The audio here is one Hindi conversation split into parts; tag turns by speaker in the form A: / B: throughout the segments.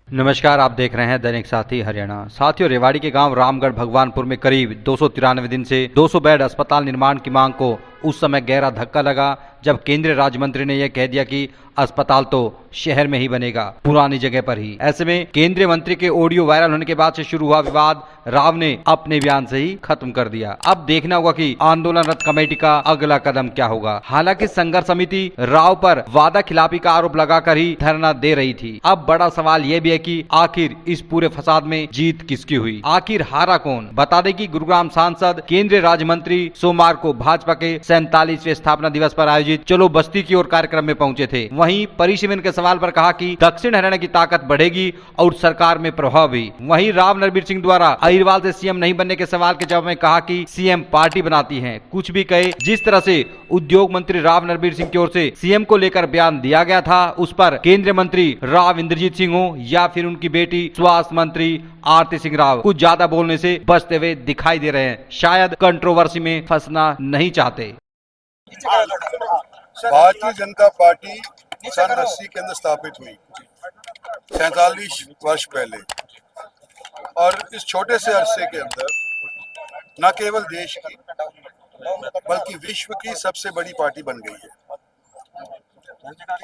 A: नमस्कार, आप देख रहे हैं दैनिक साथी हरियाणा। साथियों, रेवाड़ी के गांव रामगढ़ भगवानपुर में करीब 293 दिन से 200 बेड अस्पताल निर्माण की मांग को उस समय गहरा धक्का लगा जब केंद्रीय राज्य मंत्री ने यह कह दिया कि अस्पताल तो शहर में ही बनेगा, पुरानी जगह पर ही। ऐसे में केंद्रीय मंत्री के ऑडियो वायरल होने के बाद से शुरू हुआ विवाद राव ने अपने बयान से ही खत्म कर दिया। अब देखना होगा कि आंदोलनरत कमेटी का अगला कदम क्या होगा। हालांकि संघर्ष समिति राव पर वादा खिलाफी का आरोप लगाकर ही धरना दे रही थी। अब बड़ा सवाल यह भी है कि आखिर इस पूरे फसाद में जीत किसकी हुई, आखिर हारा कौन। बता दें कि गुरुग्राम सांसद केंद्रीय राज्य मंत्री सोमवार को भाजपा के 47वें स्थापना दिवस पर आयोजित चलो बस्ती की ओर कार्यक्रम में पहुंचे थे। वहीं परिसीमन के सवाल पर कहा कि दक्षिण हरियाणा की ताकत बढ़ेगी और सरकार में प्रभाव भी। वहीं राव नरबीर सिंह द्वारा अहिरवाल से सीएम नहीं बनने के सवाल के जवाब में कहा कि सीएम पार्टी बनाती है। कुछ भी कहे, जिस तरह से उद्योग मंत्री राव नरबीर सिंह की ओर से सीएम को लेकर बयान दिया गया था, उस पर केंद्रीय मंत्री राव इंद्रजीत सिंह हो या फिर उनकी बेटी स्वास्थ्य मंत्री आरती सिंह राव कुछ ज्यादा बोलने से बचते हुए दिखाई दे रहे हैं। शायद कंट्रोवर्सी में फंसना नहीं चाहते।
B: भारतीय जनता पार्टी सन 80 के अंदर स्थापित हुई, 47 वर्ष पहले, और इस छोटे से अरसे के अंदर न केवल देश की बल्कि विश्व की सबसे बड़ी पार्टी बन गई है।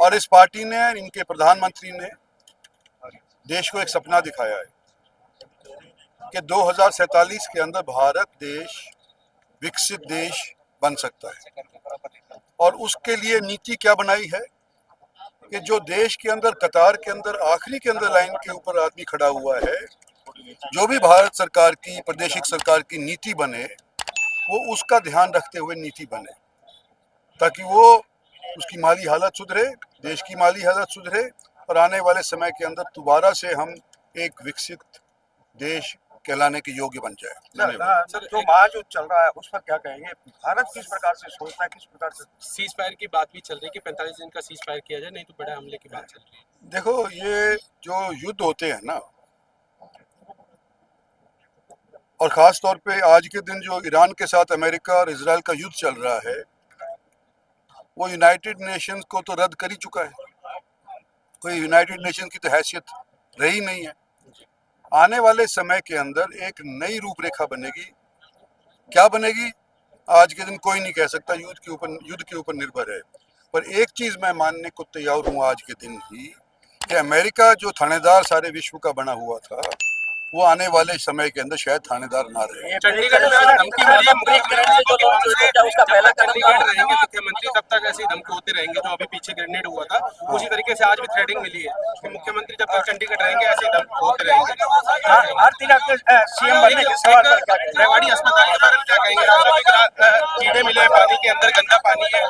B: और इस पार्टी ने, इनके प्रधानमंत्री ने देश को एक सपना दिखाया है कि 2047 के अंदर भारत देश विकसित देश बन सकता है। और उसके लिए नीति क्या बनाई है कि जो देश के अंदर कतार के अंदर आखिरी के अंदर लाइन के ऊपर आदमी खड़ा हुआ है, जो भी भारत सरकार की प्रादेशिक सरकार की नीति बने वो उसका ध्यान रखते हुए नीति बने, ताकि वो उसकी माली हालत सुधरे, देश की माली हालत सुधरे और आने वाले समय के अंदर दोबारा से हम एक विकसित देश कहलाने के योग्य बन जाए।
C: सर, जो महायुद्ध चल रहा है उस पर क्या कहेंगे? भारत किस प्रकार से सोचता है, किस प्रकार से?
D: सीज फायर की बात भी चल रही है कि 45 दिन का सीज फायर किया जाए, नहीं तो बड़े हमले की बात चल रही है।
B: देखो, ये जो युद्ध होते हैं ना, और खास तौर पे आज के दिन जो ईरान के साथ अमेरिका और इजराइल का युद्ध चल रहा है, वो यूनाइटेड नेशंस को तो रद्द कर ही चुका है। कोई यूनाइटेड नेशन की तो हैसियत रही नहीं है। आने वाले समय के अंदर एक नई रूपरेखा बनेगी। क्या बनेगी आज के दिन कोई नहीं कह सकता, युद्ध के ऊपर निर्भर है। पर एक चीज मैं मानने को तैयार हूँ आज के दिन ही, कि अमेरिका जो थानेदार सारे विश्व का बना हुआ था, वो आने वाले समय के अंदर शायद थानेदार ना रहे।
D: चंडीगढ़ में धमकी मिली है मुख्यमंत्री, तब तक ऐसी धमकी होते रहेंगे। जो अभी पीछे ग्रेनेड हुआ था, उसी तरीके से आज भी थ्रेडिंग मिली है कि मुख्यमंत्री जब तक चंडीगढ़ रहेंगे ऐसे धमकी होते रहेंगे।
C: हर दिन आपके सीएम बनने के सवाल पर क्या कहेंगे?
D: रेवाड़ी अस्पताल के बारे में क्या कहेंगे? कीड़े मिले हैं पानी के अंदर, गंदा पानी है।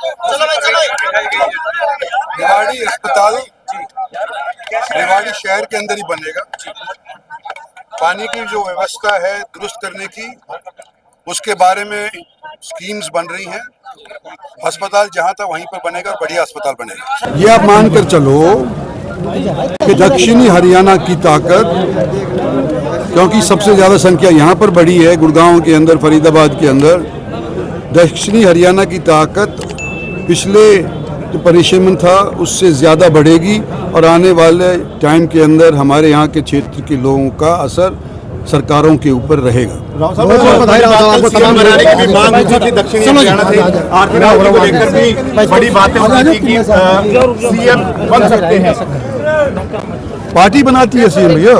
B: रेवाड़ी अस्पताल रेवाड़ी शहर के अंदर ही बनेगा। पानी की जो व्यवस्था है दुरुस्त करने की, उसके बारे में स्कीम्स बन रही हैं। अस्पताल जहां था वहीं पर बनेगा, बढ़िया अस्पताल बनेगा।
E: ये आप मानकर चलो कि दक्षिणी हरियाणा की ताकत, क्योंकि सबसे ज़्यादा संख्या यहाँ पर बढ़ी है, गुड़गांव के अंदर, फरीदाबाद के अंदर, दक्षिणी हरियाणा की ताकत पिछले जो परिसीमन था उससे ज़्यादा बढ़ेगी और आने वाले टाइम के अंदर हमारे यहाँ के क्षेत्र के लोगों का असर सरकारों के ऊपर रहेगा।
C: दक्षिणी हरियाणा से आर्थिक को लेकर भी बड़ी बातें हो रही थी कि सीएम बन सकते हैं।
E: पार्टी बनाती है सीएम भैया।